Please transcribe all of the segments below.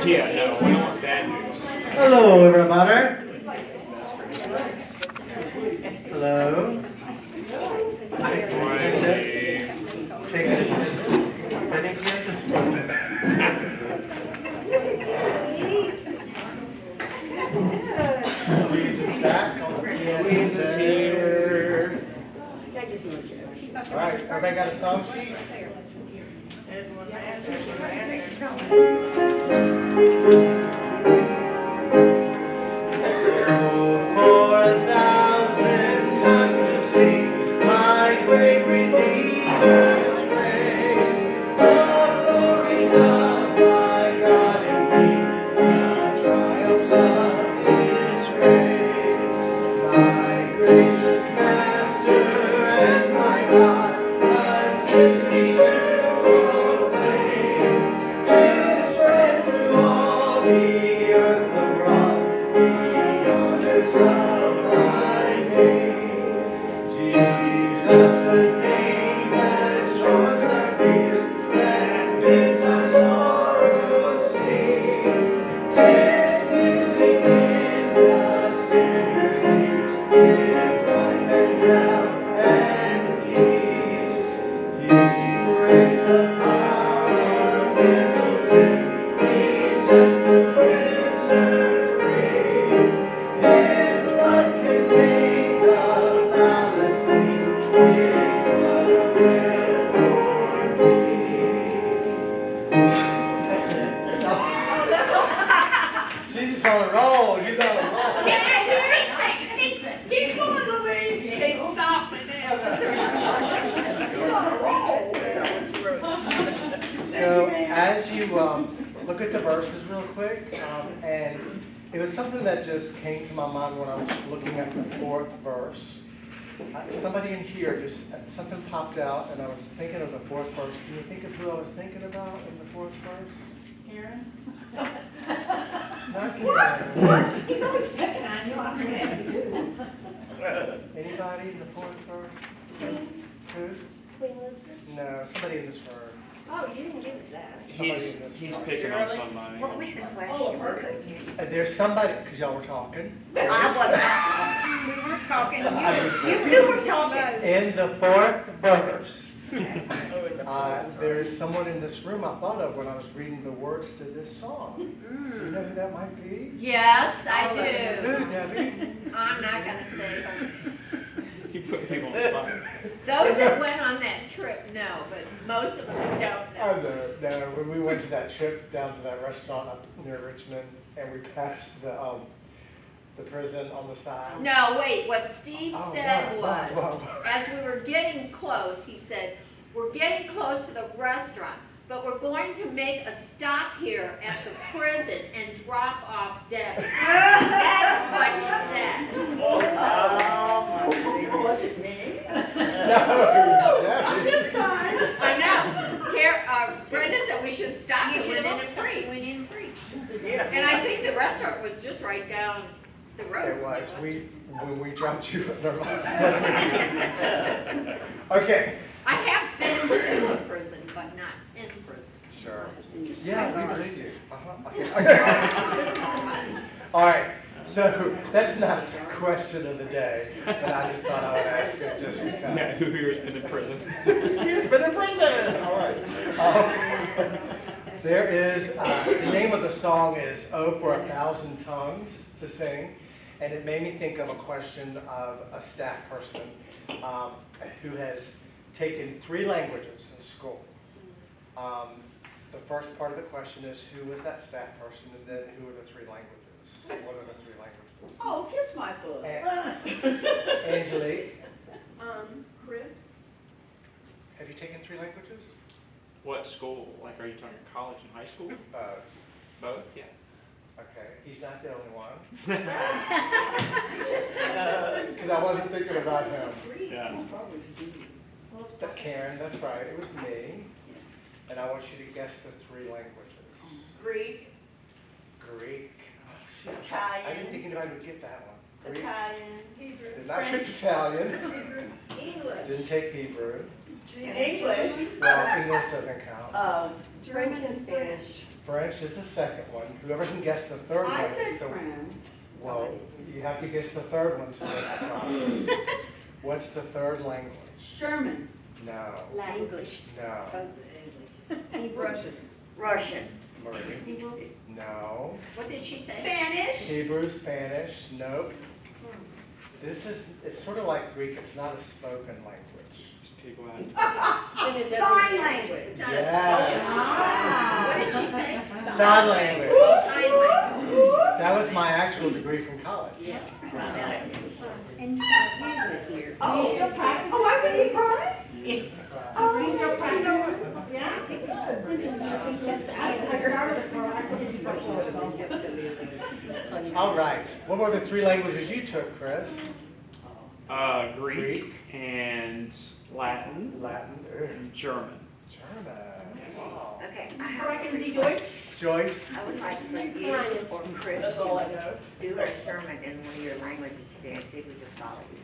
Yeah, no, we don't want bad news. Hello, everybody. Hello. Louise is back on the piano. Louise is here. All right, everybody got a song sheet? For 1,000 tongues to sing my great Redeemer's praise, the glories of my God indeed, the triumphs of His grace. My gracious Master and my God, assist me to proclaim, to spread through all the earth abroad the honors of thy name. Jesus, the name that shorts our fears, that bids our sorrows cease. 'Tis music in the sinner's ears, 'tis life and health and peace. He breaks the power of cancelled sin, He sets the prisoners free. His blood can make the foulest clean, His blood availeth for me. That's it. That's all. She's just on a roll. She's on a roll. Keep going, Louise. You can't stop me now. You're on a roll. So as you look at the verses real quick, and it was something that just came to my mind when I was looking at the fourth verse. Somebody in here, just something popped out, and I was thinking of the fourth verse. Can you think of who I was thinking about in the fourth verse? Karen? Not Karen. He's always picking on you. I'm ready. Anybody in the fourth verse? Who? Queen Elizabeth? No, somebody in this room. Oh, you didn't give us that. Somebody in this He's room. picking on somebody. What was the question? Oh, perfect. There's somebody, because y'all were talking. I wasn't. We weren't talking. You were talking. In the fourth verse, there's someone in this room I thought of when I was reading the words to this song. Do you know who that might be? Yes, I Who, do. Debbie? I'm not gonna say. You put people on the spot. Those that went on that trip know, but most of them don't I know. know. No, when we went to that trip down to that restaurant up near Richmond, and we passed the prison on the side. No, wait, what Steve Oh, said wow, was, wow. as we were getting close, he said, we're getting close to the restaurant, but we're going to make a stop here at the prison and drop off Debbie. That is what he said. Was it me? No, Debbie. This time. I know. Brenda said we should stop and went in and preach. Yeah. And I think the restaurant was just right down the road. It was. When we dropped you. Never mind. Okay. I have been to a prison, but not in prison. Sure. Yeah, we believe you. Okay. This is funny. All right. So that's not the question of the day, but I just thought I would ask it just Yeah, because. who here's been in prison? Steve's been in prison. All right. There is the name of the song is "Oh for 1,000 Tongues to Sing," and it made me think of a question of a staff person who has taken 3 languages in school. The first part of the question is who was that staff person, and then who are the 3 languages? What are the 3 languages? Oh, kiss my foot. Angelique, Chris? have you taken 3 languages? What school? Like, are you talking college and high school? Both? Yeah. Okay, he's not the only one. Because I wasn't thinking about him. Yeah. But Karen, that's right, it was me. And I want you to guess the 3 languages. Greek, Greek. Oh, shit. I didn't Italian, think anybody would get that one. Greek. Italian, Hebrew, Did not take French, Italian. English. Didn't take Hebrew. English. Well, English doesn't count. German and French. French is the second one. Whoever can guess the third one I is said the... friend. Well, you have to guess the third one to win, I promise. What's the third language? German. No. English. No. Russian. Russian. Marie? No. What did she say? Spanish. Hebrew, Spanish? Nope. This is, it's sort of like Greek. It's not a spoken language. Just people out. Sign language. It's not Yes. a What did she say? Sign language. Sign language. That was my actual degree from college. Yeah. Was sign language. And you can use it here. Oh, I would be prize? Oh, so All right. What were the three languages you took, Chris? Greek and Latin Latin. and German. German. Wow. Okay, Sprechen Sie Deutsch? Joyce? I would like for you or Chris to do a sermon in one of your languages today and see if we can follow you.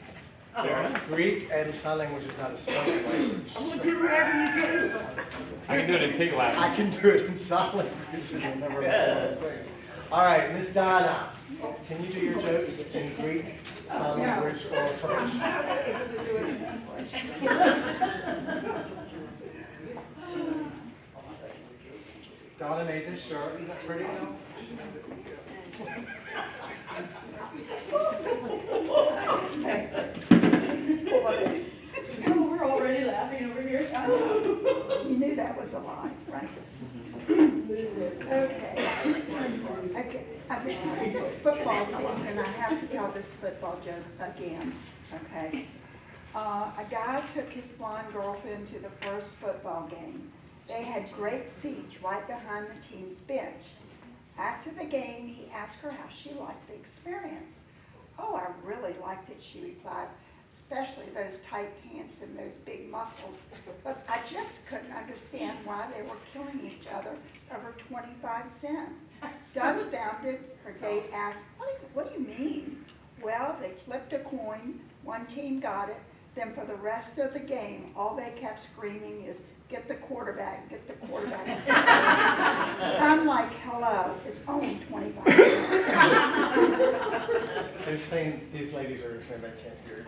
Greek and sign language is not a spoken language. I'm gonna do whatever you do. I can do it in pig Latin. I can do it in sign language and you'll never know what I'm saying. All right, Miss Donna, can you do your jokes in Greek, sign language, or French? I'm not able to do it in English. Donna made this shirt. Isn't that pretty now? Oh, we're already laughing over here. You knew that was a lie, right? Okay. Since it's football season, I have to tell this football joke again, okay? A guy took his blonde girlfriend to the first football game. They had great seats right behind the team's bench. After the game, he asked her how she liked the experience. "Oh, I really liked it," she replied, "especially those tight pants and those big muscles. But I just couldn't understand why they were killing each other over 25 cents. Dumbfounded, her date asked, what do you mean?" "Well, they flipped a coin, one team got it, then for the rest of the game, all they kept screaming is, 'Get the quarterback, get the quarterback.'" I'm like, hello, it's only 25 cents. They're saying, these ladies are saying they can't hear.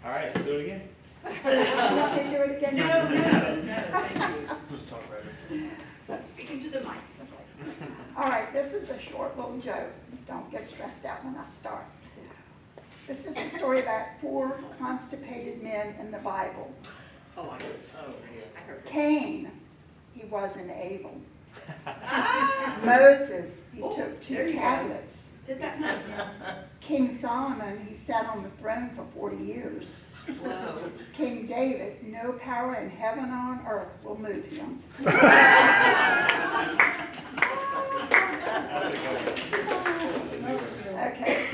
All right, let's do it again. You want me to do it again? No, thank you. Just talk about it. Speaking to the mic. All right, this is a short little joke. Don't get stressed out when I start. This is a story about 4 constipated men in the Bible. Oh, I heard that. Cain, he wasn't able. Moses, he took 2 tablets. Did that not? King Solomon, he sat on the throne for 40 years. Whoa. King David, no power in heaven or on earth will move him. Okay.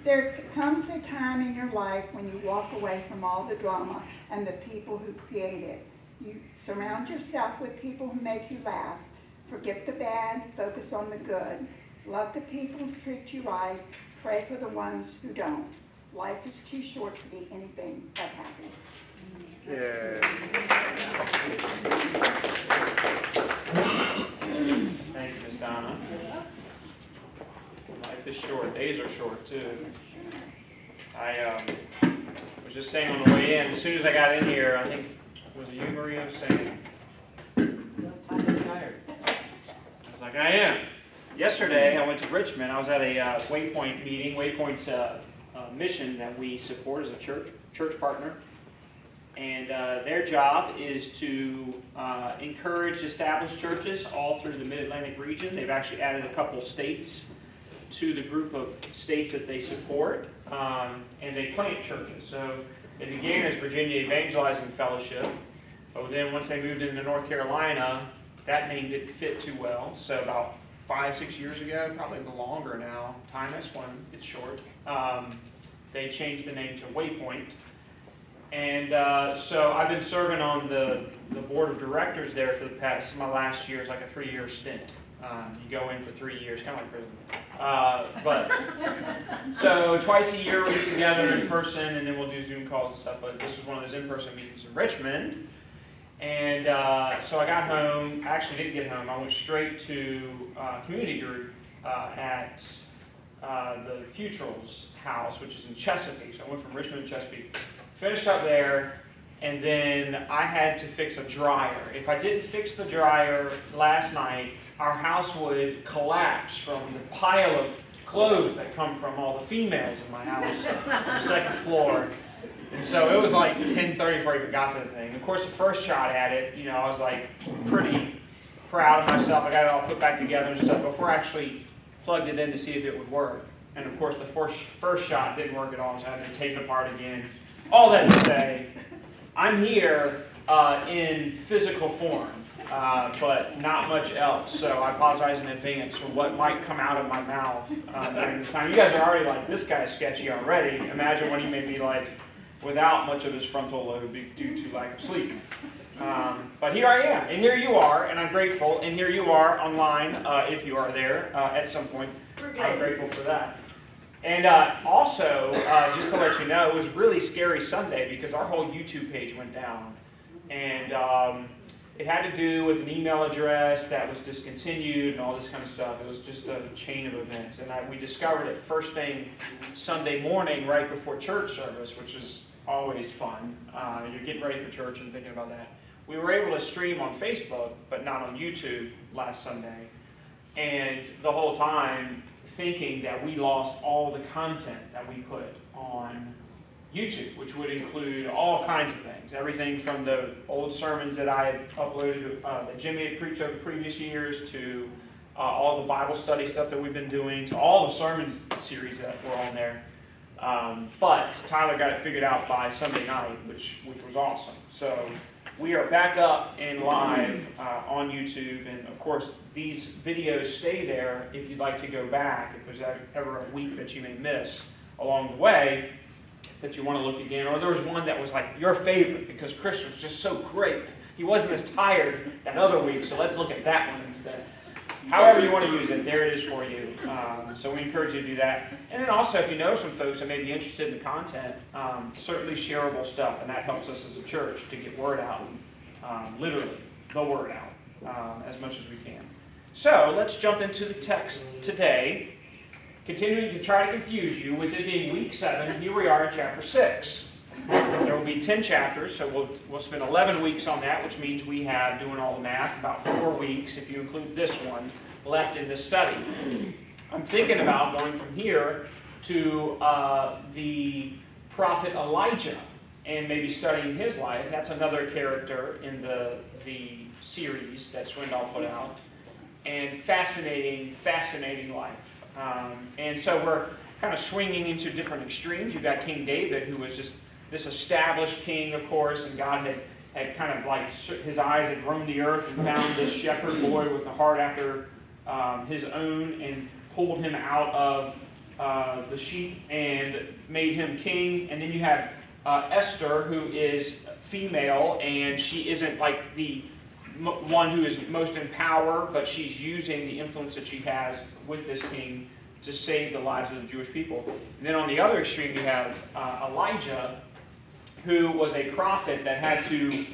There comes a time in your life when you walk away from all the drama and the people who create it. You surround yourself with people who make you laugh. Forget the bad, focus on the good. Love the people who treat you right. Pray for the ones who don't. Life is too short to be anything but happy. Yeah. Thank you, Miss Donna. Life is short. Days are short, too. I was just saying on the way in, as soon as I got in here, I think, was it you, Maria, saying, I'm tired. I was like, I am. Yesterday, I went to Richmond. I was at a Waypoint meeting. Waypoint's a mission that we support as a church partner. And their job is to encourage established churches all through the Mid-Atlantic region. They've actually added a couple states to the group of states that they support, and they plant churches. So it began as Virginia Evangelizing Fellowship, but then once they moved into North Carolina, that name didn't fit too well. So about 5-6 years ago, probably longer now, time is when it's short, they changed the name to Waypoint. And so I've been serving on the board of directors there for the past, my last year is like a 3-year stint. You go in for 3 years, kind of like prison. But so twice a year we get together in person, and then we'll do Zoom calls and stuff. But this was one of those in-person meetings in Richmond, And so I got home. I actually didn't get home. I went straight to community group at the Futurals house, which is in Chesapeake. So I went from Richmond to Chesapeake. Finished up there, and then I had to fix a dryer. If I didn't fix the dryer last night, our house would collapse from the pile of clothes that come from all the females in my house on the second floor. And so it was like 10:30 before I even got to the thing. Of course, the first shot at it, you know, I was like pretty proud of myself. I got it all put back together and stuff before I actually plugged it in to see if it would work. And of course, the first shot didn't work at all, so I had to take it apart again. All that to say, I'm here in physical form, but not much else. So I apologize in advance for what might come out of my mouth during the time. You guys are already like, this guy's sketchy already. Imagine what he may be like without much of his frontal lobe due to lack of sleep. But here I am, and here you are, and I'm grateful, and here you are online, if you are there at some point. I'm grateful for that. And also, just to let you know, it was really scary Sunday because our whole YouTube page went down. And it had to do with an email address that was discontinued and all this kind of stuff. It was just a chain of events. And we discovered it first thing Sunday morning right before church service, which is always fun. You're getting ready for church and thinking about that. We were able to stream on Facebook, but not on YouTube last Sunday. And the whole time thinking that we lost all the content that we put on YouTube, which would include all kinds of things. Everything from the old sermons that I had uploaded, that Jimmy had preached over previous years, to all the Bible study stuff that we've been doing, to all the sermons series that were on there. But Tyler got it figured out by Sunday night, which was awesome. So we are back up and live on YouTube, and of course these videos stay there if you'd like to go back, if there's ever a week that you may miss along the way that you want to look again. Or there was one that was like your favorite because Chris was just so great. He wasn't as tired that other week, so let's look at that one instead. However you want to use it, there it is for you. So we encourage you to do that. And then also, if you know some folks that may be interested in the content, certainly shareable stuff, and that helps us as a church to get word out, literally, the word out, as much as we can. So let's jump into the text today, continuing to try to confuse you with it being week 7. Here we are in chapter 6. There will be 10 chapters, so we'll spend 11 weeks on that, which means we have, doing all the math, about 4 weeks, if you include this one, left in this study. I'm thinking about going from here to the prophet Elijah and maybe studying his life. That's another character in the series that Swindoll put out. And fascinating life. And so we're kind of swinging into different extremes. You've got King David, who was just this established king, of course, and God had kind of like, his eyes had roamed the earth and found this shepherd boy with a heart after his own and pulled him out of the sheep and made him king. And then you have Esther, who is female, and she isn't like the one who is most in power, but she's using the influence that she has with this king to save the lives of the Jewish people. And then on the other extreme, you have Elijah, who was a prophet that had to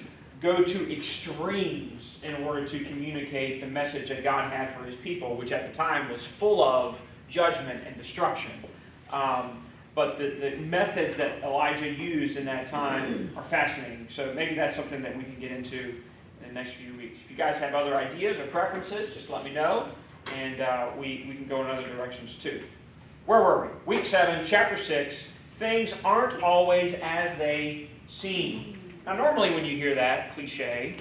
go to extremes in order to communicate the message that God had for his people, which at the time was full of judgment and destruction. But the methods that Elijah used in that time are fascinating. So maybe that's something that we can get into in the next few weeks. If you guys have other ideas or preferences, just let me know, and we can go in other directions too. Where were we? Week 7, chapter 6. Things aren't always as they seem. Now, normally when you hear that cliche,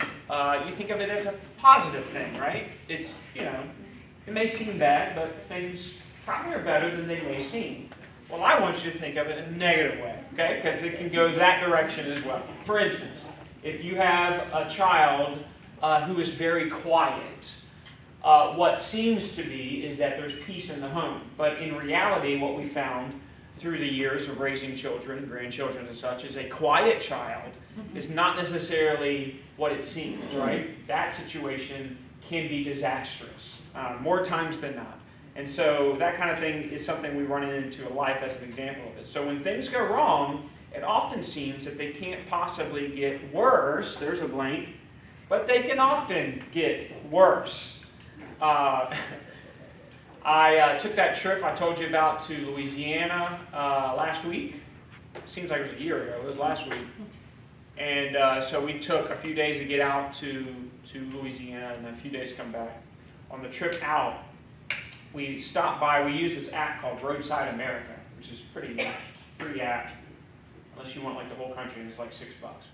you think of it as a positive thing, right? It's, it may seem bad, but things probably are better than they may seem. Well, I want you to think of it in a negative way, okay? Because it can go that direction as well. For instance, if you have a child who is very quiet, what seems to be is that there's peace in the home. But in reality, what we found through the years of raising children, grandchildren and such, is a quiet child is not necessarily what it seems, right? That situation can be disastrous, more times than not. And so that kind of thing is something we run into in life as an example of it. So when things go wrong, it often seems that they can't possibly get worse, there's a blank, but they can often get worse. I took that trip I told you about to Louisiana last week. Seems like it was a year ago. It was last week. And so we took a few days to get out to Louisiana and a few days to come back. On the trip out, we stopped by, we used this app called Roadside America, which is pretty free app, unless you want like the whole country, and it's like $6.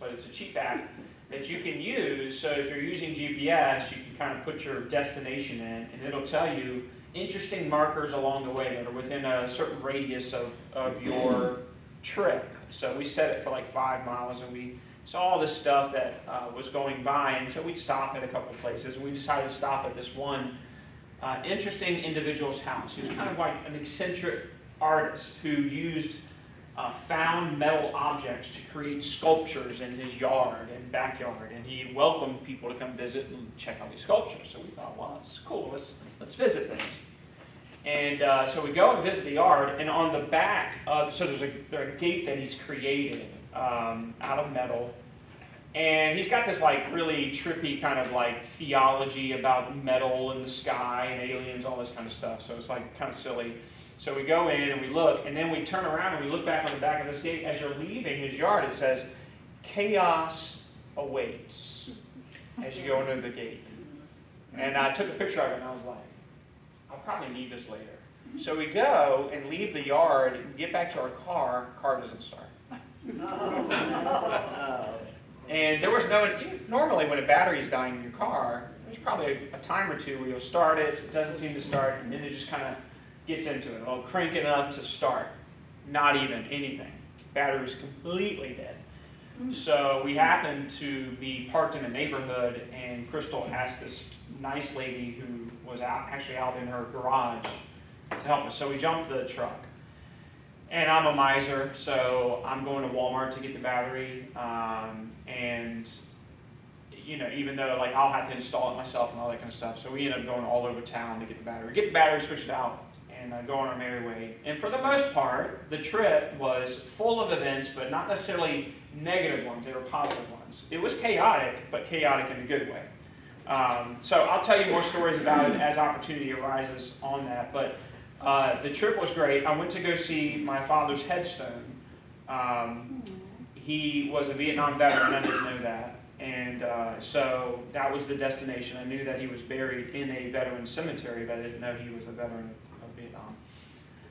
But it's a cheap app that you can use, so if you're using GPS, you can kind of put your destination in, and it'll tell you interesting markers along the way that are within a certain radius of your trip. So we set it for like 5 miles, and we saw all this stuff that was going by, and so we'd stop at a couple of places, and we decided to stop at this one interesting individual's house. He was kind of like an eccentric artist who used found metal objects to create sculptures in his yard and backyard, and he welcomed people to come visit and check out these sculptures. So we thought, well, that's cool, let's visit this. And so we go and visit the yard, and on the back, so there's a gate that he's created out of metal, and he's got this like really trippy kind of like theology about metal and the sky and aliens, all this kind of stuff. So it's like kind of silly. So we go in and we look, and then we turn around and we look back on the back of this gate. As you're leaving his yard, it says, "Chaos awaits," as you go into the gate. And I took a picture of it, and I was like, I'll probably need this later. So we go and leave the yard, and get back to our car doesn't start. And there was normally when a battery's dying in your car, there's probably a time or two where you'll start it, it doesn't seem to start, and then it just kind of gets into it. It'll crank enough to start. Not even anything. Battery's completely dead. So we happened to be parked in a neighborhood, and Crystal asked this nice lady who was actually out in her garage to help us. So we jumped the truck. And I'm a miser, so I'm going to Walmart to get the battery. And you know, even though like I'll have to install it myself and all that kind of stuff, so we end up going all over town to get the battery. Get the battery switched out, and go on our merry way. And for the most part, the trip was full of events, but not necessarily negative ones. They were positive ones. It was chaotic, but chaotic in a good way. So I'll tell you more stories about it as opportunity arises on that. But the trip was great. I went to go see my father's headstone. He was a Vietnam veteran. I didn't know that. And so that was the destination. I knew that he was buried in a veteran cemetery, but I didn't know he was a veteran of Vietnam.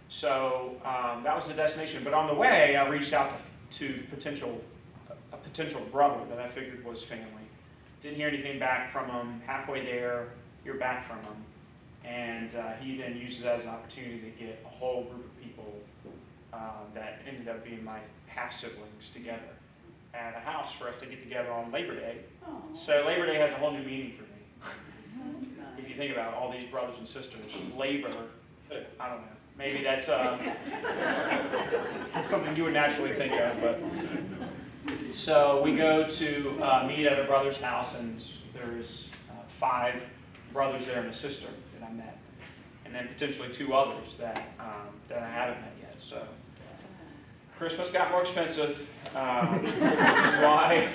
So that was the destination. But on the way, I reached out to a potential brother that I figured was family. Didn't hear anything back from him. Halfway there, hear back from him. And he then uses that as an opportunity to get a whole group of people that ended up being my half-siblings together at a house for us to get together on Labor Day. So Labor Day has a whole new meaning for me. If you think about all these brothers and sisters, labor, I don't know. Maybe that's something you would naturally think of. But so we go to meet at a brother's house, and there's 5 brothers there and a sister that I met, and then potentially 2 others that I haven't met yet. So Christmas got more expensive, which is why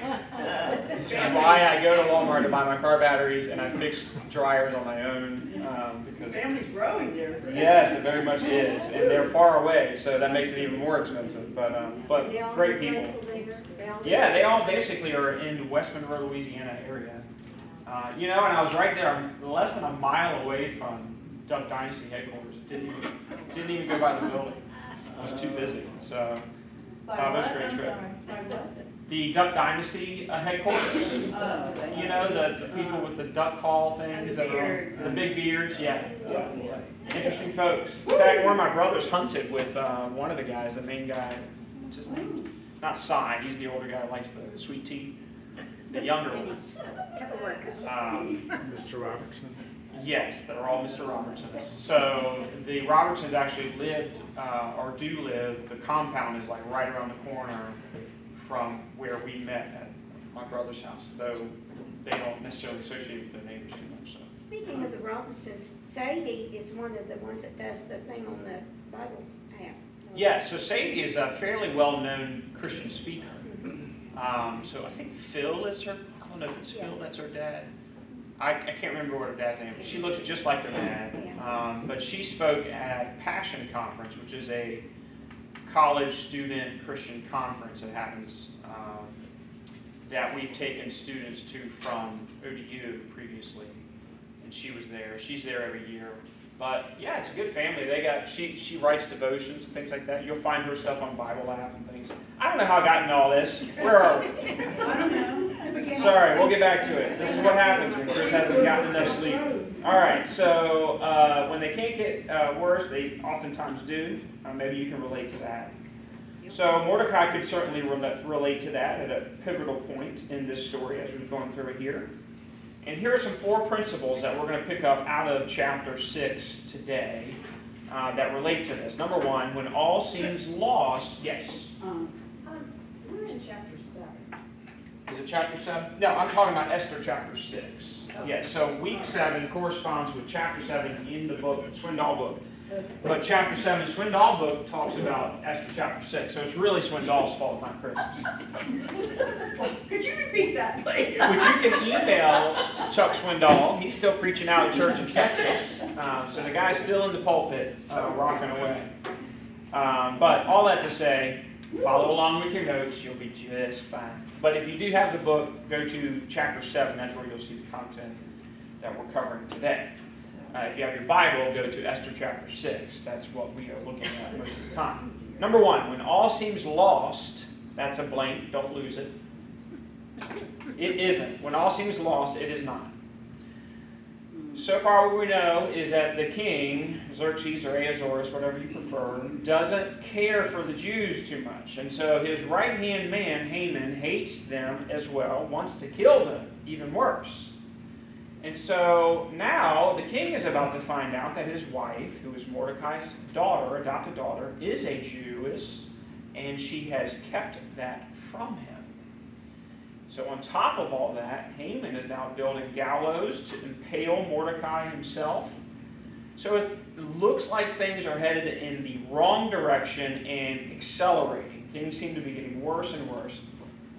I go to Walmart to buy my car batteries, and I fix dryers on my own. Because Family's growing there. yes, it very much is, and they're far away, so that makes it even more expensive. But great people. Yeah, they all basically are in West Monroe, Louisiana area. You know, and I was right there. I'm less than a mile away from Duck Dynasty headquarters. Didn't even go by the building. I was too busy. So it was a great trip. The Duck Dynasty headquarters. You know, the people with the duck call things, the big beards. Yeah. Interesting folks. In fact, one of my brothers hunted with one of the guys, the main guy. What's his name? Not Cy. He's the older guy who likes the sweet tea. The younger one. Mr. Robertson? Yes, they're all Mr. Robertsons. So the Robertsons actually lived, or do live, the compound is like right around the corner from where we met at my brother's house, though they don't necessarily associate with their neighbors too much. So. Speaking of the Robertsons, Sadie is one of the ones that does the thing on the Bible app. Yeah, so Sadie is a fairly well-known Christian speaker. So I think Phil is her, I don't don't know if it's Phil, that's her dad. I can't remember what her dad's name is. She looks just like her dad. But she spoke at Passion Conference, which is a college student Christian conference that happens, that we've taken students to from ODU previously. And she was there. She's there every year. But yeah, it's a good family. She writes devotions and things like that. You'll find her stuff on Bible app and things. I don't know how I got into all this. Where are we? I don't know. Sorry, we'll get back to it. This is what happens when Chris hasn't gotten enough sleep. All right, so when they can't get worse, they oftentimes do. Maybe you can relate to that. So Mordecai could certainly relate to that at a pivotal point in this story as we're going through it here. And here are some 4 principles that we're going to pick up out of chapter 6 today that relate to this. Number 1, when all seems lost, yes? We're in chapter 7. Is it chapter 7? No, I'm talking about Esther chapter 6. Yes, so week 7 corresponds with chapter 7 in the book, the Swindoll book. But chapter 7, the Swindoll book, talks about Esther chapter 6. So it's really Swindoll's fault, not Chris's. Could you repeat that, please? Which you can email Chuck Swindoll. He's still preaching out at church in Texas. So the guy's still in the pulpit, rocking away. But all that to say, follow along with your notes. You'll be just fine. But if you do have the book, go to chapter 7. That's where you'll see the content that we're covering today. If you have your Bible, go to Esther chapter 6. That's what we are looking at most of the time. Number 1, when all seems lost, that's a blank, don't lose it. It isn't. When all seems lost, it is not. So far what we know is that the king, Xerxes or Ahasuerus, whatever you prefer, doesn't care for the Jews too much. And so his right-hand man, Haman, hates them as well, wants to kill them, even worse. And so now the king is about to find out that his wife, who is Mordecai's daughter, adopted daughter, is a Jewess, and she has kept that from him. So on top of all that, Haman is now building gallows to impale Mordecai himself. So it looks like things are headed in the wrong direction and accelerating. Things seem to be getting worse and worse.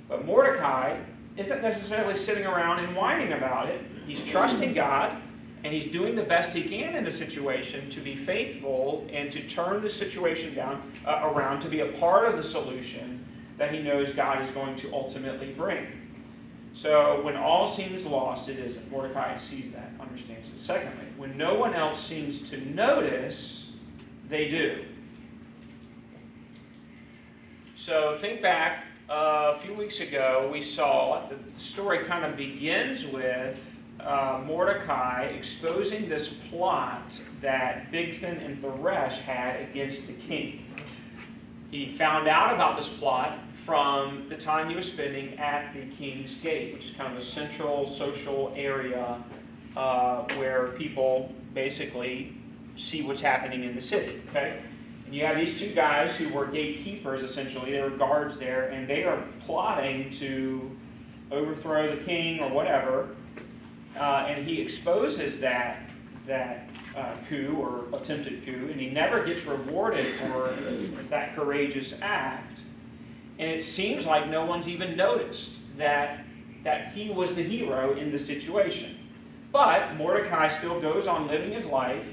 But Mordecai isn't necessarily sitting around and whining about it. He's trusting God, and he's doing the best he can in the situation to be faithful and to turn the situation around to be a part of the solution that he knows God is going to ultimately bring. So when all seems lost, it isn't. Mordecai sees that, understands it. Secondly, when no one else seems to notice, they do. So think back. A few weeks ago, we saw the story kind of begins with Mordecai exposing this plot that Bigthan and Thoresh had against the king. He found out about this plot from the time he was spending at the King's Gate, which is kind of a central social area where people basically see what's happening in the city. Okay? You have these 2 guys who were gatekeepers, essentially. They were guards there, and they are plotting to overthrow the king or whatever. And he exposes that coup or attempted coup, and he never gets rewarded for that courageous act. And it seems like no one's even noticed that he was the hero in the situation. But Mordecai still goes on living his life,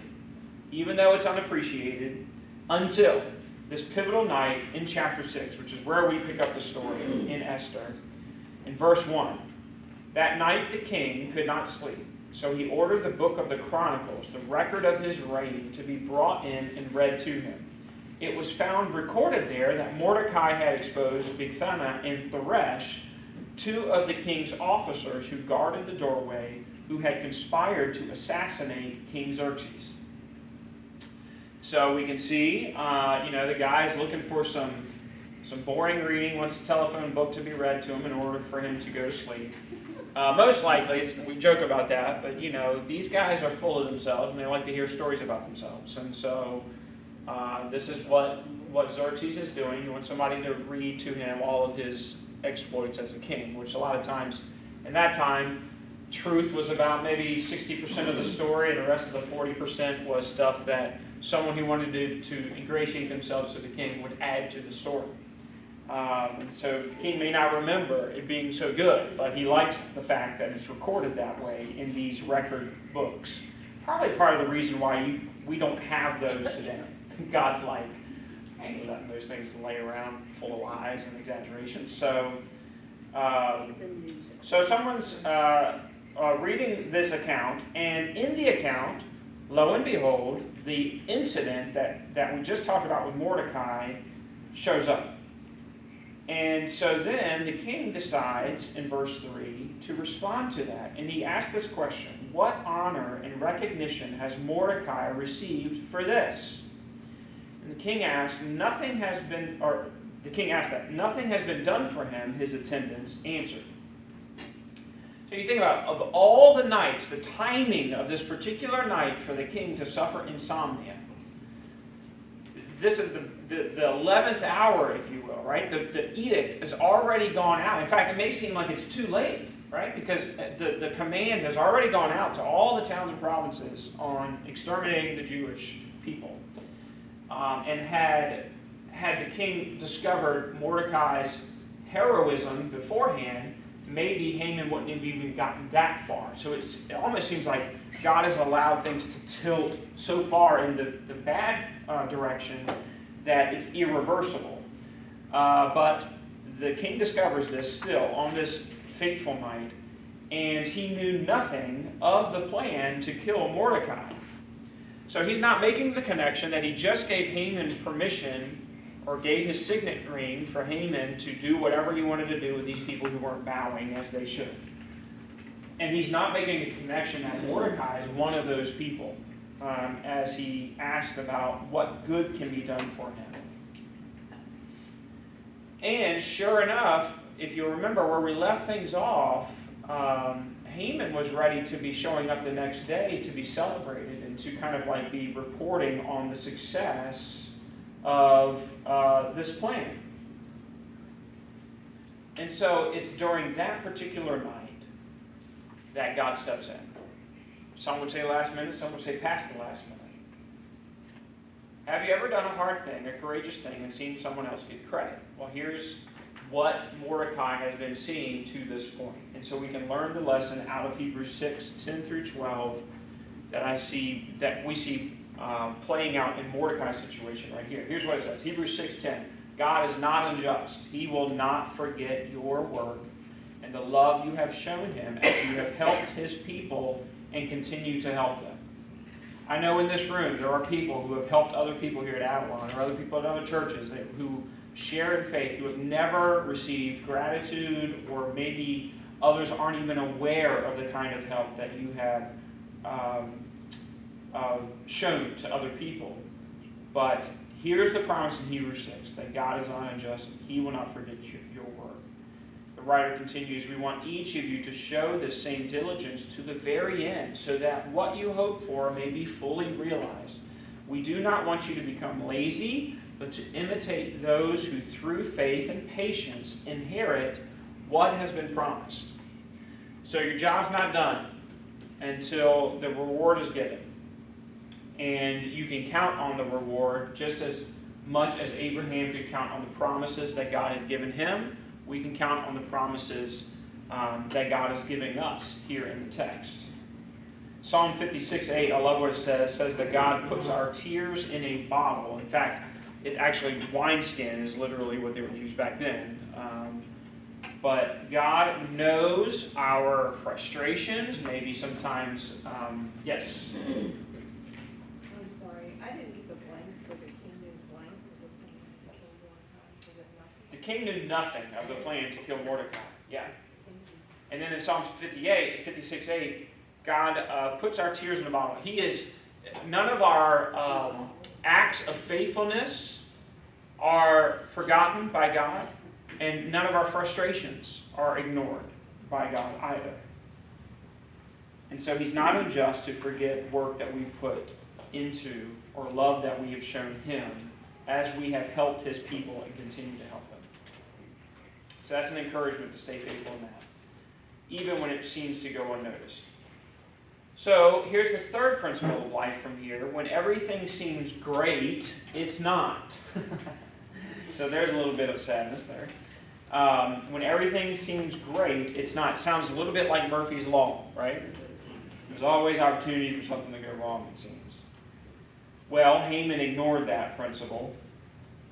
even though it's unappreciated, until this pivotal night in chapter 6, which is where we pick up the story in Esther. In verse 1, that night the king could not sleep, so he ordered the book of the Chronicles, the record of his reign, to be brought in and read to him. It was found recorded there that Mordecai had exposed Bigthana and Thoresh, 2 of the king's officers who guarded the doorway, who had conspired to assassinate King Xerxes. So we can see, the guy's looking for some boring reading, wants a telephone book to be read to him in order for him to go to sleep. Most likely, we joke about that, but these guys are full of themselves and they like to hear stories about themselves. And so this is what Xerxes is doing. He wants somebody to read to him all of his exploits as a king, which a lot of times in that time, truth was about maybe 60% of the story, and the rest of the 40% was stuff that someone who wanted to ingratiate themselves to the king would add to the story. So the king may not remember it being so good, but he likes the fact that it's recorded that way in these record books. Probably part of the reason why we don't have those today. God's like, I ain't letting those things lay around full of lies and exaggerations. So someone's reading this account, and in the account, lo and behold, the incident that we just talked about with Mordecai shows up. And so then the king decides in verse 3 to respond to that. And he asks this question: what honor and recognition has Mordecai received for this? And the king asked, nothing has been done for him, his attendants answered. So you think about, of all the nights, the timing of this particular night for the king to suffer insomnia. This is the 11th hour, if you will, right? The edict has already gone out. In fact, it may seem like it's too late, right? Because the command has already gone out to all the towns and provinces on exterminating the Jewish people. And had the king discovered Mordecai's heroism beforehand, maybe Haman wouldn't have even gotten that far. So it almost seems like God has allowed things to tilt so far in the bad direction that it's irreversible. But the king discovers this still on this fateful night, and he knew nothing of the plan to kill Mordecai. So he's not making the connection that he just gave Haman permission or gave his signet ring for Haman to do whatever he wanted to do with these people who weren't bowing as they should. And he's not making a connection that Mordecai is one of those people as he asked about what good can be done for him. And sure enough, if you remember where we left things off, Haman was ready to be showing up the next day to be celebrated and to kind of like be reporting on the success of this plan. And so it's during that particular night that God steps in. Some would say last minute, some would say past the last minute. Have you ever done a hard thing, a courageous thing, and seen someone else get credit? Well, here's what Mordecai has been seeing to this point. And so we can learn the lesson out of Hebrews 6, 10 through 12 that we see playing out in Mordecai's situation right here. Here's what it says. Hebrews 6:10. God is not unjust. He will not forget your work and the love you have shown him as you have helped his people and continue to help them. I know in this room there are people who have helped other people here at Avalon or other people at other churches who share in faith, who have never received gratitude, or maybe others aren't even aware of the kind of help that you have shown to other people. But here's the promise in Hebrews 6, that God is not unjust. He will not forget your work. The writer continues, we want each of you to show this same diligence to the very end, so that what you hope for may be fully realized. We do not want you to become lazy, but to imitate those who through faith and patience inherit what has been promised. So your job's not done until the reward is given. And you can count on the reward just as much as Abraham could count on the promises that God had given him. We can count on the promises that God is giving us here in the text. Psalm 56:8, I love what it says that God puts our tears in a bottle. In fact, it actually, wineskin is literally what they would use back then. But God knows our frustrations, maybe sometimes, yes? I'm sorry, I didn't get the blank for the king knew blank for the king knew nothing. The king knew nothing of the plan to kill Mordecai. Yeah. And then in Psalm 56:8, God puts our tears in a bottle. He is, none of our acts of faithfulness are forgotten by God, and none of our frustrations are ignored by God either. And so he's not unjust to forget work that we put into or love that we have shown him as we have helped his people and continue to help them. So that's an encouragement to stay faithful in that, even when it seems to go unnoticed. So here's the third principle of life from here. When everything seems great, it's not. So there's a little bit of sadness there. When everything seems great, it's not. It sounds a little bit like Murphy's Law, right? There's always opportunity for something to go wrong, it seems. Well, Haman ignored that principle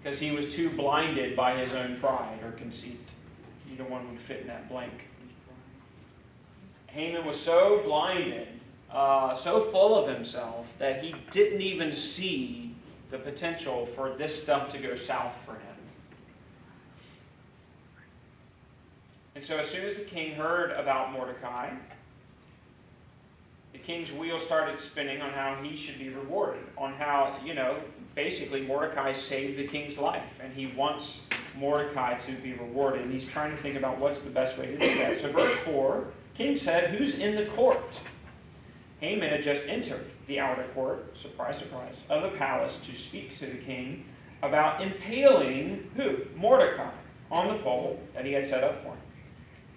because he was too blinded by his own pride or conceit. Either one would fit in that blank. Haman was so blinded, so full of himself, that he didn't even see the potential for this stuff to go south for him. And so as soon as the king heard about Mordecai, the king's wheel started spinning on how he should be rewarded, on how, basically Mordecai saved the king's life, and he wants Mordecai to be rewarded, and he's trying to think about what's the best way to do that. So verse 4, king said, "Who's in the court?" Haman had just entered the outer court, surprise, surprise, of the palace to speak to the king about impaling who? Mordecai, on the pole that he had set up for him.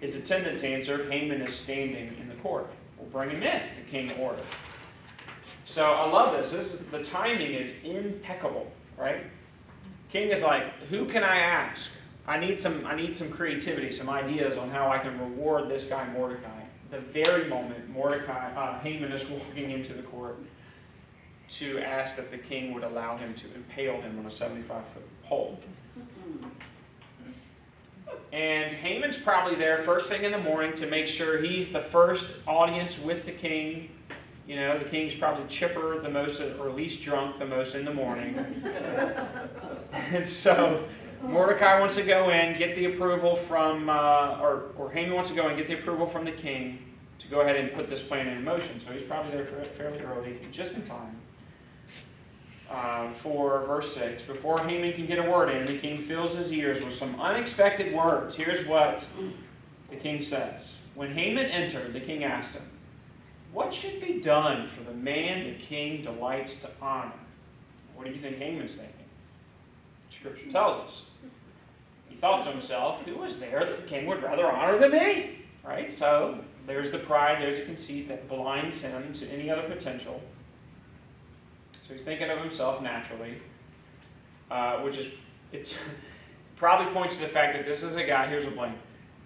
His attendants answered, "Haman is standing in the court." "We'll bring him in," the king ordered. So I love this. The timing is impeccable, right? King is like, who can I ask? I need some creativity, some ideas on how I can reward this guy Mordecai. The very moment Haman is walking into the court to ask that the king would allow him to impale him on a 75-foot pole. And Haman's probably there first thing in the morning to make sure he's the first audience with the king. The king's probably chipper the most, or least drunk the most in the morning. And so Mordecai wants to go in, get the approval from, or Haman wants to go in, get the approval from the king to go ahead and put this plan in motion. So he's probably there fairly early, just in time. For verse 6, before Haman can get a word in, the king fills his ears with some unexpected words. Here's what the king says. When Haman entered, the king asked him, "What should be done for the man the king delights to honor?" What do you think Haman's thinking? Scripture tells us. He thought to himself, who is there that the king would rather honor than me? Right? So there's the pride, there's a conceit that blinds him to any other potential. So he's thinking of himself naturally, it probably points to the fact that this is a guy, here's a blank,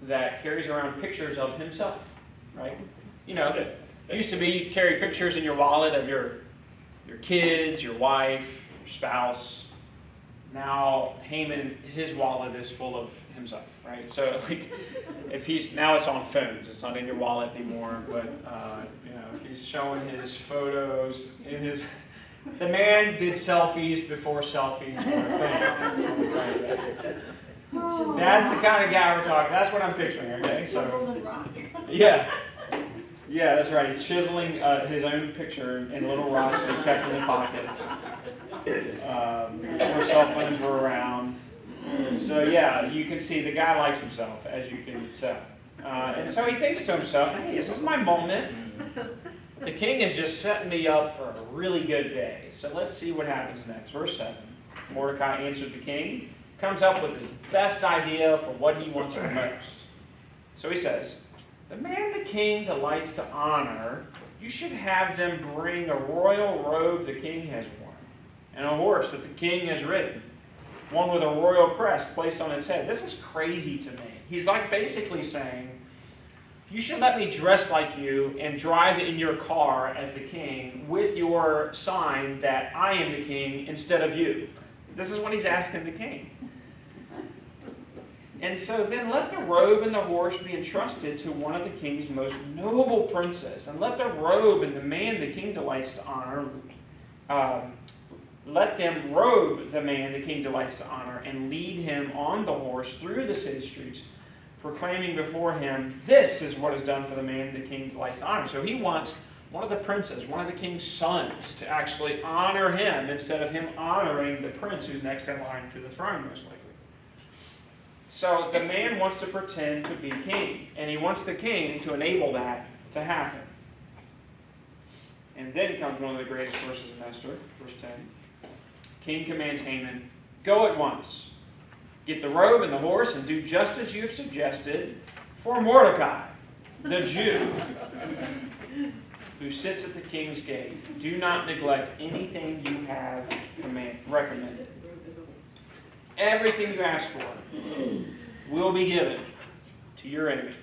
that carries around pictures of himself, right? It used to be you carry pictures in your wallet of your kids, your wife, your spouse. Now Haman, his wallet is full of himself, right? So now it's on phones. It's not in your wallet anymore. But if he's showing his photos in his, the man did selfies before selfies were a thing. That's the kind of guy we're talking. That's what I'm picturing. Okay, so yeah. Yeah, that's right. He's chiseling his own picture in little rocks that he kept in the pocket. Before cell phones were around. So yeah, you can see the guy likes himself, as you can tell. And so he thinks to himself, hey, this is my moment. The king is just setting me up for a really good day. So let's see what happens next. Verse 7. Mordecai answered the king, comes up with his best idea for what he wants the most. So he says, the man the king delights to honor, you should have them bring a royal robe the king has worn, and a horse that the king has ridden, one with a royal crest placed on its head. This is crazy to me. He's basically saying, you should let me dress like you and drive in your car as the king with your sign that I am the king instead of you. This is what he's asking the king. And so then let the robe and the horse be entrusted to one of the king's most noble princes. And let the robe and the man the king delights to honor, let them robe the man the king delights to honor and lead him on the horse through the city streets, proclaiming before him, this is what is done for the man the king delights to honor. So he wants one of the princes, one of the king's sons, to actually honor him instead of him honoring the prince who's next in line to the throne, most likely. So the man wants to pretend to be king, and he wants the king to enable that to happen. And then comes one of the greatest verses in Esther, verse 10. King commands Haman, go at once. Get the robe and the horse and do just as you have suggested for Mordecai, the Jew, who sits at the king's gate. Do not neglect anything you have recommended. everything you ask for will be given to your enemy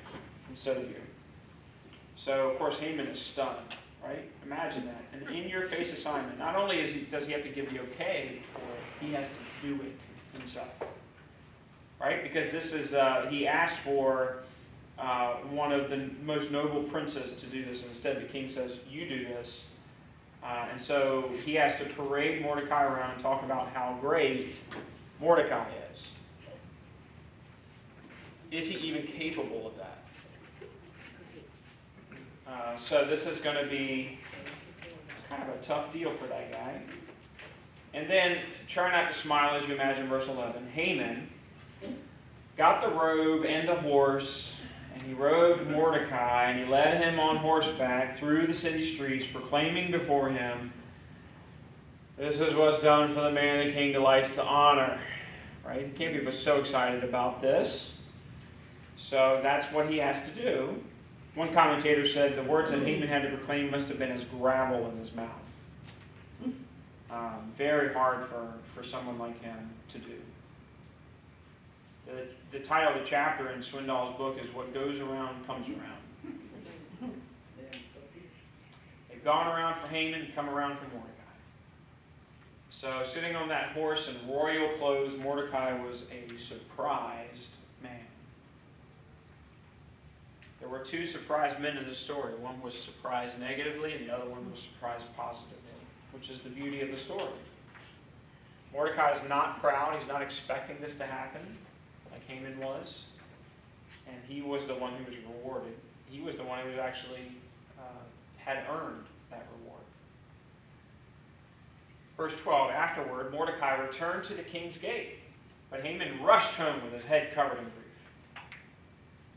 instead of you. So, of course, Haman is stunned, right? Imagine that. An in-your-face assignment. Not only does he have to give the okay for it, he has to do it himself. Right? Because this is, he asked for one of the most noble princes to do this, and instead the king says, you do this. And so he has to parade Mordecai around and talk about how great Mordecai is. Is he even capable of that? So this is going to be kind of a tough deal for that guy. And then, try not to smile as you imagine verse 11. Haman got the robe and the horse, and he robed Mordecai, and he led him on horseback through the city streets, proclaiming before him, this is what's done for the man the king delights to honor. Right? He can't be so excited about this. So that's what he has to do. One commentator said the words that Haman had to proclaim must have been as gravel in his mouth. Very hard for someone like him to do. The title of the chapter in Swindoll's book is What Goes Around Comes Around. They've gone around for Haman, come around for Mordecai. So sitting on that horse in royal clothes, Mordecai was a surprised man. There were two surprised men in the story. One was surprised negatively, and the other one was surprised positively, which is the beauty of the story. Mordecai is not proud. He's not expecting this to happen like Haman was. And he was the one who was rewarded. He was the one who actually had earned that reward. Verse 12, afterward, Mordecai returned to the king's gate, but Haman rushed home with his head covered in grief.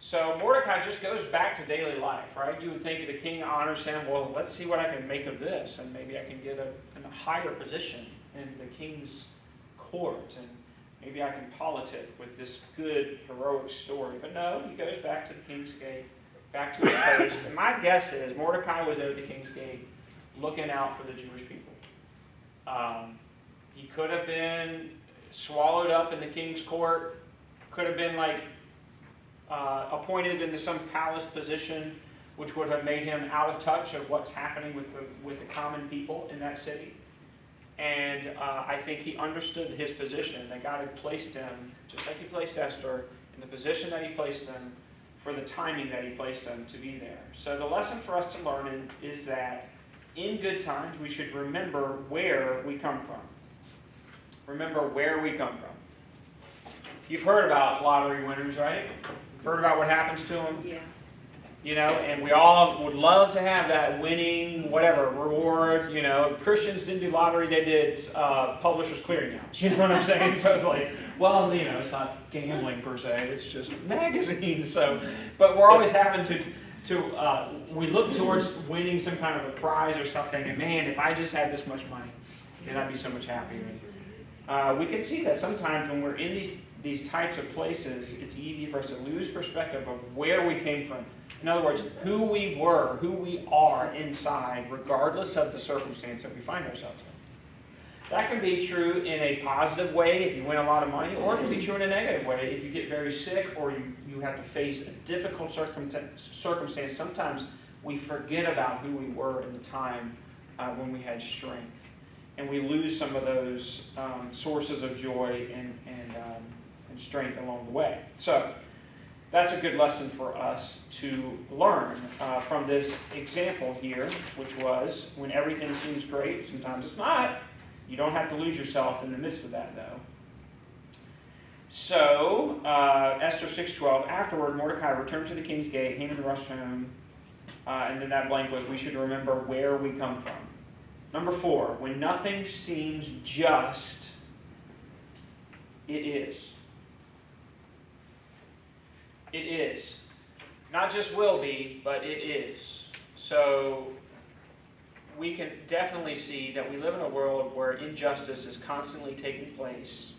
So Mordecai just goes back to daily life, right? You would think if the king honors him, well, let's see what I can make of this, and maybe I can get a higher position in the king's court, and maybe I can politic with this good, heroic story. But no, he goes back to the king's gate, back to his post. And my guess is Mordecai was at the king's gate looking out for the Jewish people. He could have been swallowed up in the king's court, could have been like appointed into some palace position, which would have made him out of touch of what's happening with the common people in that city. And I think he understood his position, that God had placed him, just like he placed Esther, in the position that he placed him, for the timing that he placed him to be there. So the lesson for us to learn is that in good times we should remember where we come from. Remember where we come from. You've heard about lottery winners, right? You've heard about what happens to them? Yeah. You know, and we all would love to have that winning, whatever, reward. You know, Christians didn't do lottery, they did Publishers Clearinghouse. You know what I'm saying? So it's like, well, you know, it's not gambling per se, it's just magazines. So, but we're always having we look towards winning some kind of a prize or something, and man, if I just had this much money, then I'd be so much happier. We can see that sometimes when we're in these types of places, it's easy for us to lose perspective of where we came from. In other words, who we were, who we are inside, regardless of the circumstance that we find ourselves in. That can be true in a positive way if you win a lot of money, or it can be true in a negative way if you get very sick or you have to face a difficult circumstance. Sometimes we forget about who we were in the time when we had strength. And we lose some of those sources of joy and strength along the way. So that's a good lesson for us to learn from this example here, which was when everything seems great, sometimes it's not. You don't have to lose yourself in the midst of that, though. So, Esther 6:12, afterward, Mordecai returned to the king's gate, Haman rushed home, and then that blank was, we should remember where we come from. Number 4, when nothing seems just, it is. It is. Not just will be, but it is. So we can definitely see that we live in a world where injustice is constantly taking place.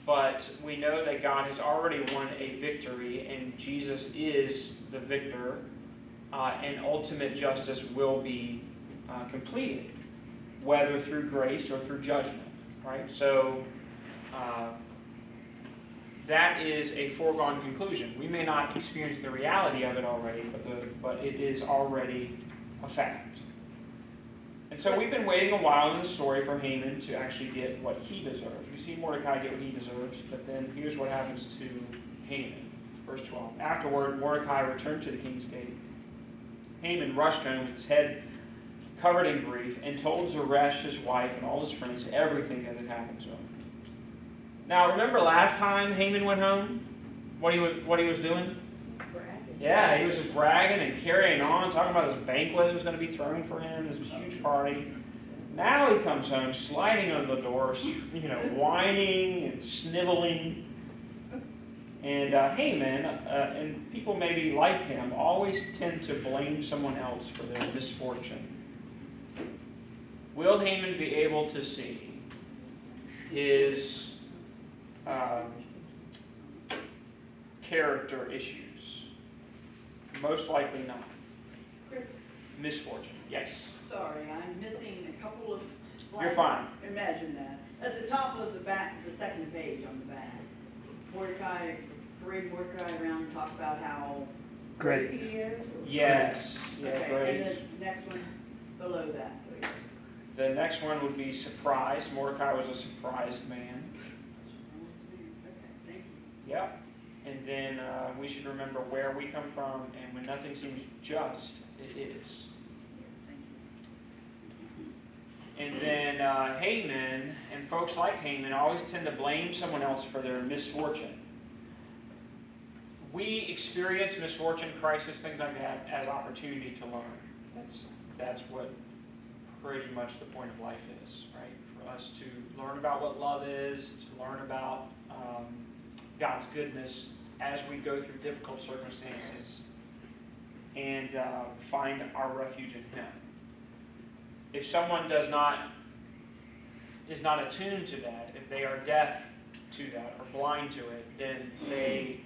But we know that God has already won a victory, and Jesus is the victor, and ultimate justice will be completed, whether through grace or through judgment. Right? So that is a foregone conclusion. We may not experience the reality of it already, but it is already a fact. And so we've been waiting a while in the story for Haman to actually get what he deserves. We see Mordecai get what he deserves, but then here's what happens to Haman. Verse 12. Afterward, Mordecai returned to the king's gate. Haman rushed home with his head covered in grief and told Zeresh, his wife, and all his friends everything that had happened to him. Now, remember last time Haman went home? What he was doing? Yeah, he was just bragging and carrying on, talking about this banquet that was going to be thrown for him, this huge party. Now he comes home, sliding on the door, whining and sniveling. And Haman, and people maybe like him, always tend to blame someone else for their misfortune. Will Haman be able to see his character issues? Most likely not. Misfortune, yes. Sorry, I'm missing a couple of. You're fine. Imagine that. At the top of the back, the second page on the back, Mordecai, parade Mordecai around and talk about how great he is. Yes. Yeah, Okay, great. and the next one below that, please. The next one would be surprised. Mordecai was a surprised man. Okay, thank you. Yep. And then we should remember where we come from, and when nothing seems just, it is. And then Haman, and folks like Haman, always tend to blame someone else for their misfortune. We experience misfortune, crisis, things like that, as opportunity to learn. That's what pretty much the point of life is, right? For us to learn about what love is, to learn about God's goodness as we go through difficult circumstances, and find our refuge in Him. If someone is not attuned to that, if they are deaf to that or blind to it, then they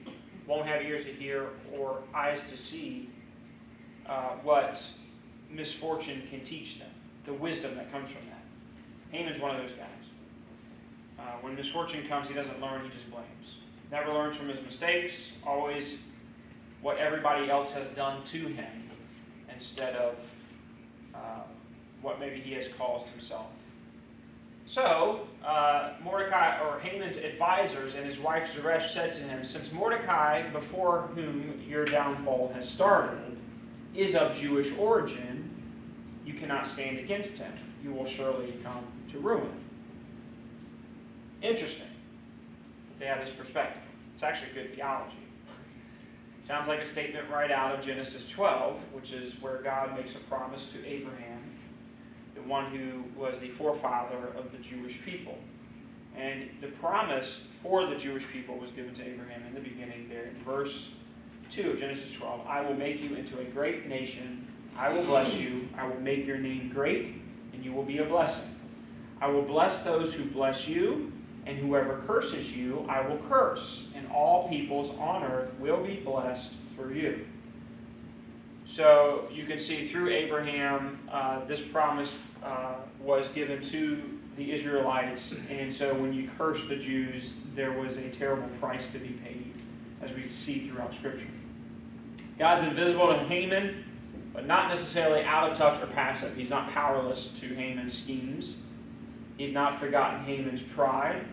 won't have ears to hear or eyes to see what misfortune can teach them, the wisdom that comes from that. Haman's one of those guys. When misfortune comes, he doesn't learn, he just blames. Never learns from his mistakes, always what everybody else has done to him instead of what maybe he has caused himself. So, Mordecai, or Haman's advisors and his wife Zeresh said to him, "Since Mordecai, before whom your downfall has started, is of Jewish origin, you cannot stand against him. You will surely come to ruin." Interesting. They have this perspective. It's actually good theology. Sounds like a statement right out of Genesis 12, which is where God makes a promise to Abraham, the one who was the forefather of the Jewish people. And the promise for the Jewish people was given to Abraham in the beginning there in verse 2 of Genesis 12. "I will make you into a great nation. I will bless you. I will make your name great, and you will be a blessing. I will bless those who bless you, and whoever curses you, I will curse, and all peoples on earth will be blessed through you." So you can see through Abraham, this promise was given to the Israelites, and so when you curse the Jews, there was a terrible price to be paid, as we see throughout Scripture. God's invisible to Haman, but not necessarily out of touch or passive. He's not powerless to Haman's schemes. He's not forgotten Haman's pride.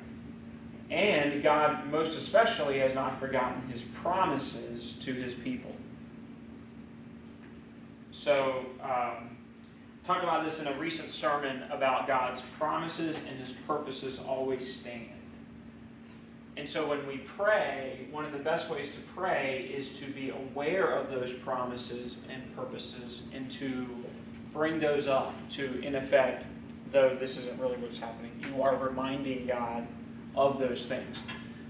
And God, most especially, has not forgotten His promises to His people. So, talked about this in a recent sermon about God's promises and His purposes always stand. And so when we pray, one of the best ways to pray is to be aware of those promises and purposes and to bring those up to, in effect, though this isn't really what's happening, you are reminding God of those things.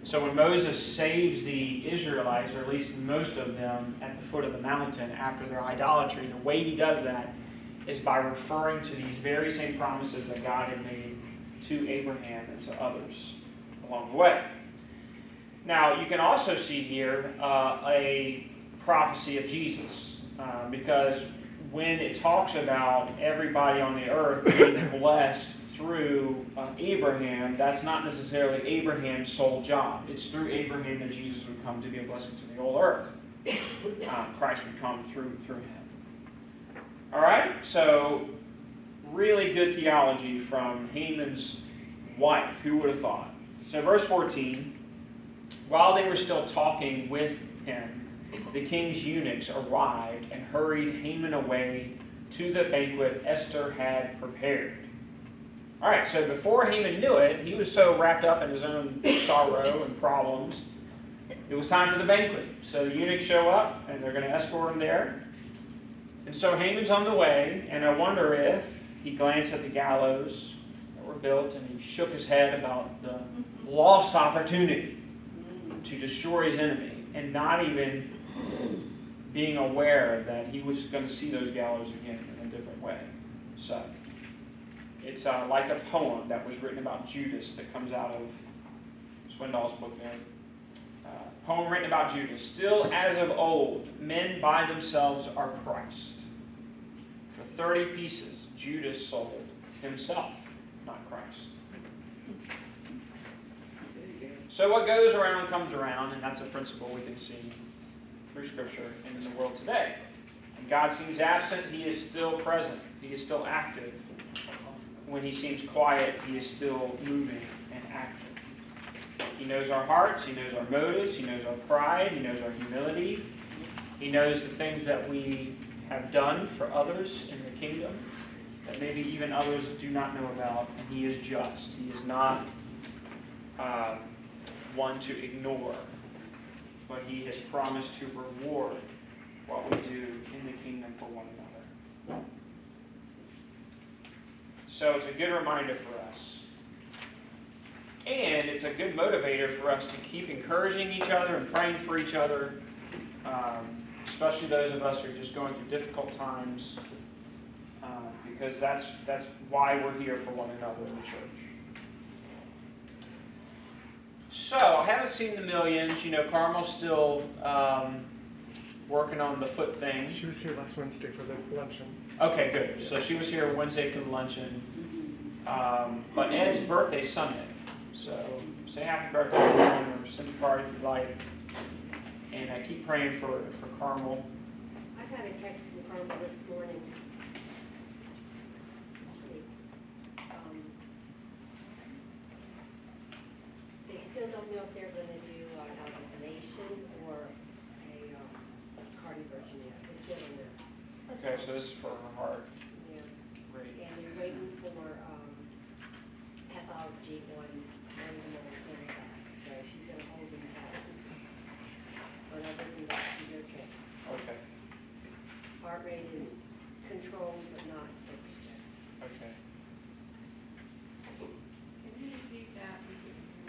So when Moses saves the Israelites, or at least most of them, at the foot of the mountain after their idolatry, the way he does that is by referring to these very same promises that God had made to Abraham and to others along the way. Now, you can also see here a prophecy of Jesus, because when it talks about everybody on the earth being blessed through Abraham, that's not necessarily Abraham's sole job. It's through Abraham that Jesus would come to be a blessing to the whole earth. Christ would come through him. All right, so really good theology from Haman's wife. Who would have thought? So verse 14, while they were still talking with him, the king's eunuchs arrived and hurried Haman away to the banquet Esther had prepared. All right, so before Haman knew it, he was so wrapped up in his own sorrow and problems. It was time for the banquet. So the eunuchs show up, and they're going to escort him there. And so Haman's on the way, and I wonder if he glanced at the gallows that were built, and he shook his head about the lost opportunity to destroy his enemy, and not even being aware that he was going to see those gallows again in a different way. So it's like a poem that was written about Judas that comes out of Swindoll's book there. Poem written about Judas. Still as of old, men by themselves are priced. For 30 pieces, Judas sold himself, not Christ. So what goes around comes around, and that's a principle we can see through Scripture and in the world today. When God seems absent, he is still present. He is still active. When he seems quiet, he is still moving and active. He knows our hearts, he knows our motives, he knows our pride, he knows our humility. He knows the things that we have done for others in the kingdom that maybe even others do not know about, and he is just. He is not one to ignore, but he has promised to reward what we do in the kingdom for one another. So it's a good reminder for us. And it's a good motivator for us to keep encouraging each other and praying for each other, especially those of us who are just going through difficult times, because that's why we're here for one another in the church. So, I haven't seen the millions. You know, Carmel's still working on the foot thing. She was here last Wednesday for the luncheon. Okay, good. So she was here Wednesday for the luncheon. But Ed's birthday's Sunday. So say happy birthday to everyone, or send a card if you like. And I keep praying for Carmel. I got a text from Carmel this morning. They still don't know if they're going to do an donation or a card version yet. They still don't know. Okay, so this is for her heart. Yeah. Great. And they're waiting for pathology on